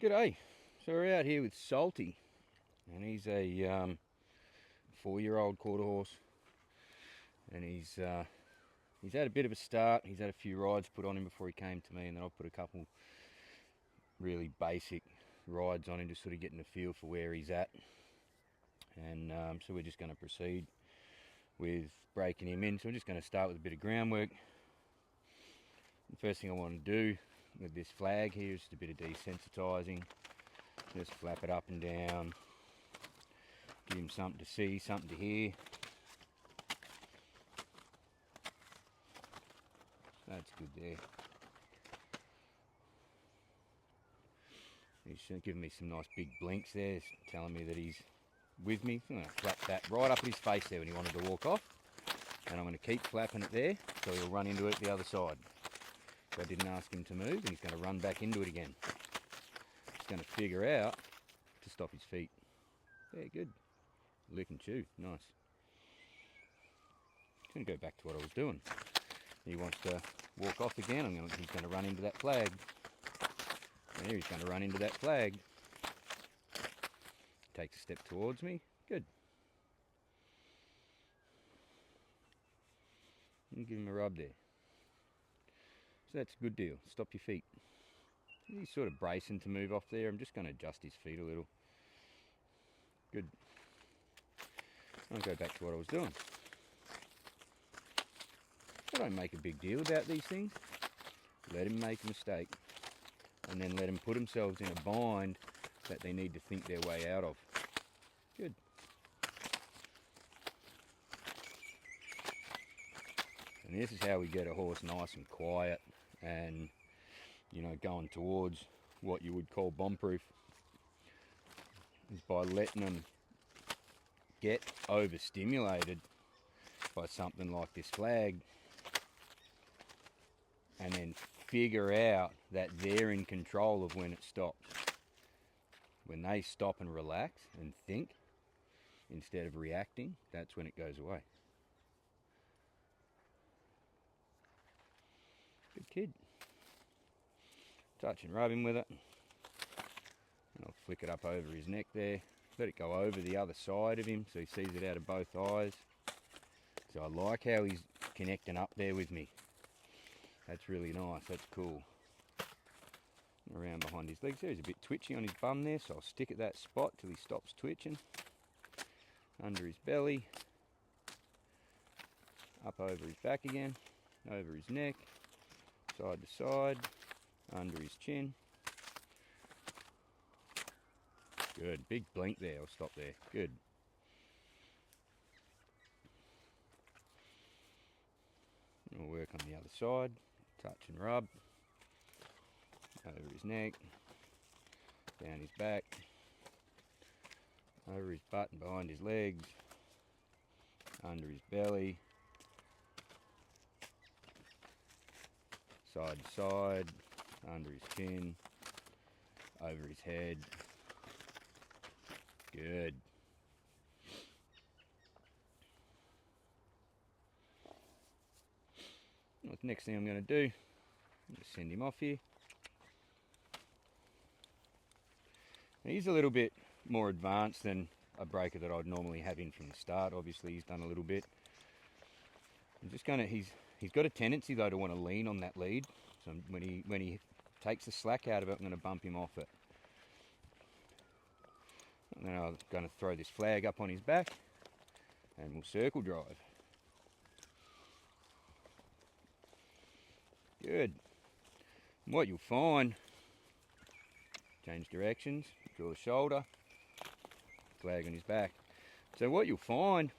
G'day. So we're out here with Salty, and he's a 4-year-old quarter horse, and he's had a bit of a start. He's had a few rides put on him before he came to me, and then I've put a couple really basic rides on him to sort of get in a feel for where he's at. And so we're just going to proceed with breaking him in. So I'm just going to start with a bit of groundwork. The first thing I want to do with this flag here is just a bit of desensitising. Just flap it up and down, give him something to see, something to hear. That's good there. He's giving me some nice big blinks there, telling me that he's with me. I'm going to flap that right up at his face there when he wanted to walk off. And I'm going to keep flapping it there so he'll run into it the other side. So I didn't ask him to move, and he's going to run back into it again. He's going to figure out to stop his feet. Yeah, good. Lick and chew, nice. I'm going to go back to what I was doing. He wants to walk off again. He's going to run into that flag. There, he's going to run into that flag. Takes a step towards me. Good. And give him a rub there. So that's a good deal. Stop your feet. He's sort of bracing to move off there. I'm just going to adjust his feet a little. Good. I'll go back to what I was doing. I don't make a big deal about these things. Let him make a mistake, and then let them put themselves in a bind that they need to think their way out of. Good. And this is how we get a horse nice and quiet and, you know, going towards what you would call bomb-proof, is by letting them get overstimulated by something like this flag, and then figure out that they're in control of when it stops. When they stop and relax and think instead of reacting, that's when it goes away. Good kid. Touch and rub him with it. And I'll flick it up over his neck there. Let it go over the other side of him so he sees it out of both eyes. So I like how he's connecting up there with me. That's really nice, that's cool. Around behind his legs there, he's a bit twitchy on his bum there, so I'll stick at that spot till he stops twitching. Under his belly. Up over his back again. Over his neck. Side to side. Under his chin. Good, big blink there, I'll stop there, good. We'll work on the other side, touch and rub, over his neck, down his back, over his butt and behind his legs, under his belly, side to side, under his chin, over his head. Good. Well, the next thing I'm going to do, just send him off here. Now, he's a little bit more advanced than a breaker that I'd normally have in from the start. Obviously, he's done a little bit. I'm just going to. He's got a tendency though to want to lean on that lead. So when he takes the slack out of it, I'm going to bump him off it. And then I'm going to throw this flag up on his back, and we'll circle drive. Good. And what you'll find, change directions, draw the shoulder, flag on his back. So what you'll find,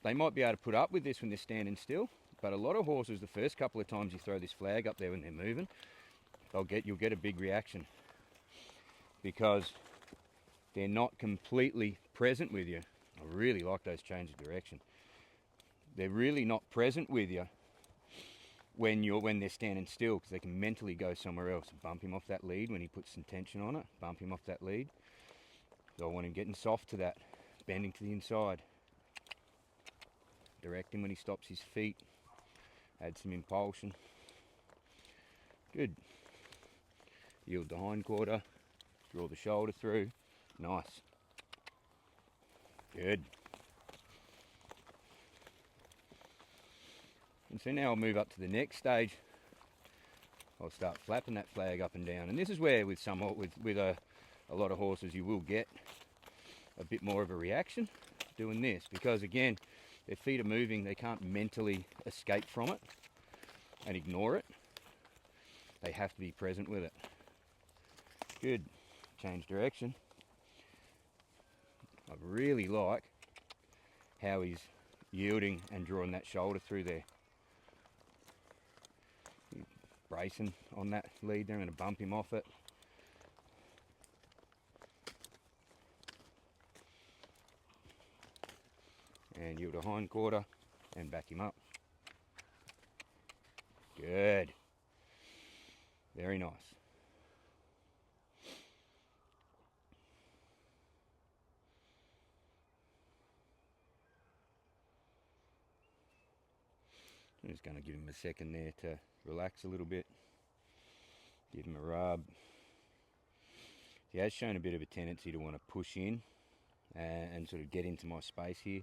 they might be able to put up with this when they're standing still, but a lot of horses, the first couple of times you throw this flag up there when they're moving, you'll get a big reaction, because they're not completely present with you. I really like those change of direction. They're really not present with you when they're standing still, because they can mentally go somewhere else. Bump him off that lead when he puts some tension on it. Bump him off that lead. So I want him getting soft to that, bending to the inside. Direct him when he stops his feet. Add some impulsion. Good. Yield the hindquarter, draw the shoulder through. Nice. Good. And so now I'll move up to the next stage. I'll start flapping that flag up and down. And this is where with a lot of horses you will get a bit more of a reaction doing this, because again, their feet are moving, they can't mentally escape from it and ignore it. They have to be present with it. Good. Change direction. I really like how he's yielding and drawing that shoulder through there. Bracing on that lead there. I'm going to bump him off it. And yield a hindquarter and back him up. Good. Very nice. I'm just going to give him a second there to relax a little bit. Give him a rub. He has shown a bit of a tendency to want to push in and sort of get into my space here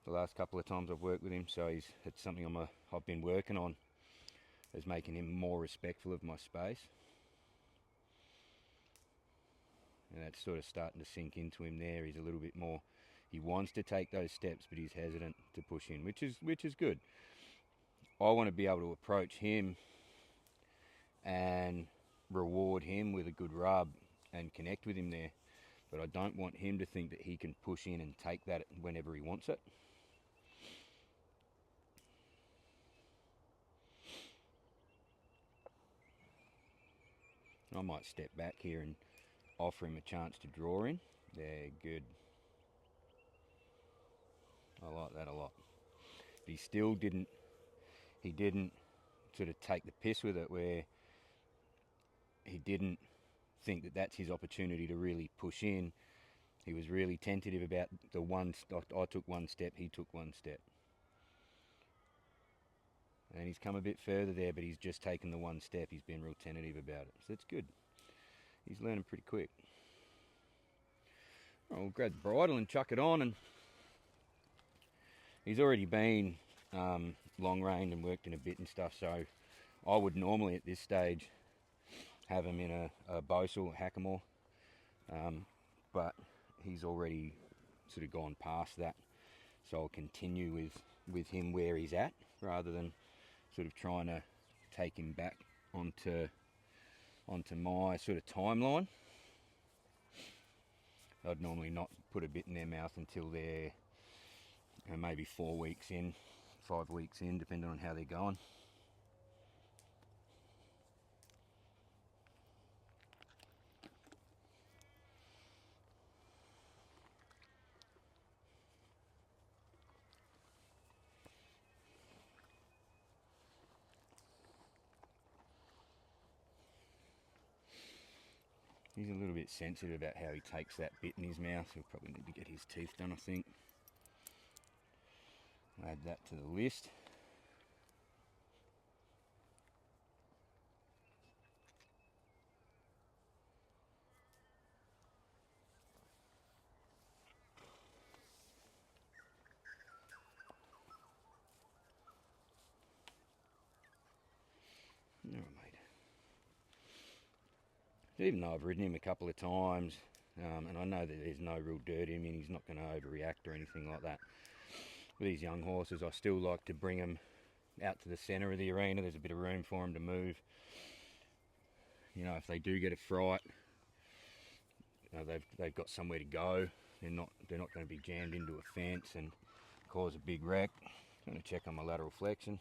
the last couple of times I've worked with him, so it's something I've been working on, is making him more respectful of my space. And that's sort of starting to sink into him there. He's a little bit more, he wants to take those steps, but he's hesitant to push in, which is good. I want to be able to approach him and reward him with a good rub and connect with him there. But I don't want him to think that he can push in and take that whenever he wants it. I might step back here and offer him a chance to draw in. There, good. I like that a lot. But he still didn't sort of take the piss with it, where he didn't think that that's his opportunity to really push in. He was really tentative about the one. I took one step, he took one step. And he's come a bit further there, but he's just taken the one step. He's been real tentative about it. So that's good. He's learning pretty quick. I'll grab the bridle and chuck it on, and he's already been long reined and worked in a bit and stuff, so I would normally at this stage have him in a Bossel Hackamore, but he's already sort of gone past that, so I'll continue with him where he's at rather than sort of trying to take him back onto my sort of timeline. I'd normally not put a bit in their mouth until they're maybe 4 weeks in, 5 weeks in, depending on how they're going. He's a little bit sensitive about how he takes that bit in his mouth. He'll probably need to get his teeth done, I think. Add that to the list. All right, mate. Even though I've ridden him a couple of times, and I know that there's no real dirt in him and he's not going to overreact or anything like that, with these young horses, I still like to bring them out to the centre of the arena. There's a bit of room for them to move. You know, if they do get a fright, you know, they've got somewhere to go. They're not going to be jammed into a fence and cause a big wreck. I'm going to check on my lateral flexion.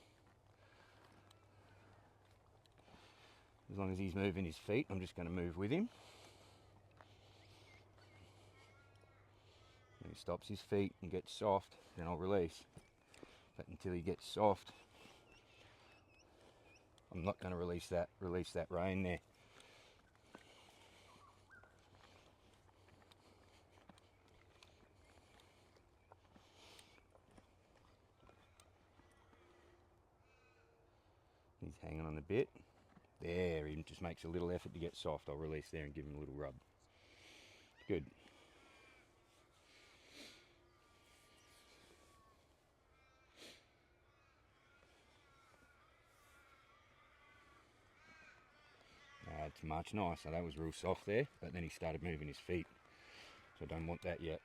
As long as he's moving his feet, I'm just going to move with him. When he stops his feet and gets soft, then I'll release. But until he gets soft, I'm not going to release that rein there. He's hanging on the bit. There, he just makes a little effort to get soft. I'll release there and give him a little rub. Good. That's much nicer. That was real soft there, but then he started moving his feet. So I don't want that yet.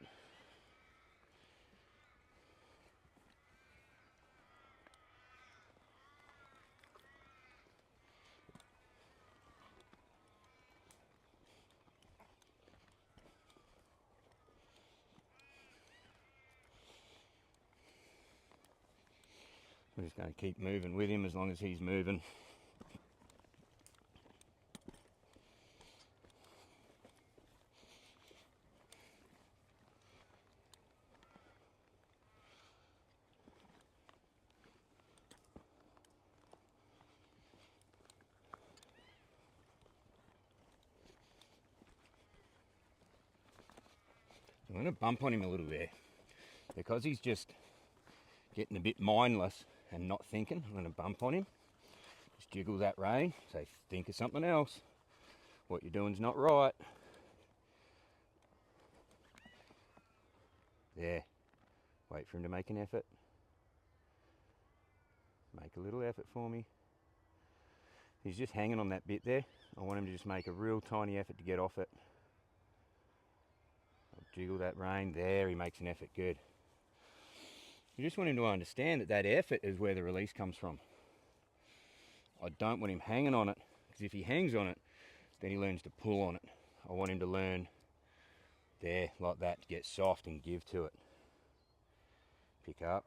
I'm just going to keep moving with him as long as he's moving. I'm going to bump on him a little there because he's just getting a bit mindless and not thinking. I'm going to bump on him, just jiggle that rein, say think of something else, what you're doing's not right. There, wait for him to make an effort, make a little effort for me. He's just hanging on that bit there. I want him to just make a real tiny effort to get off it. I'll jiggle that rein, there he makes an effort, good. You just want him to understand that that effort is where the release comes from. I don't want him hanging on it, because if he hangs on it, then he learns to pull on it. I want him to learn, there, like that, to get soft and give to it. Pick up,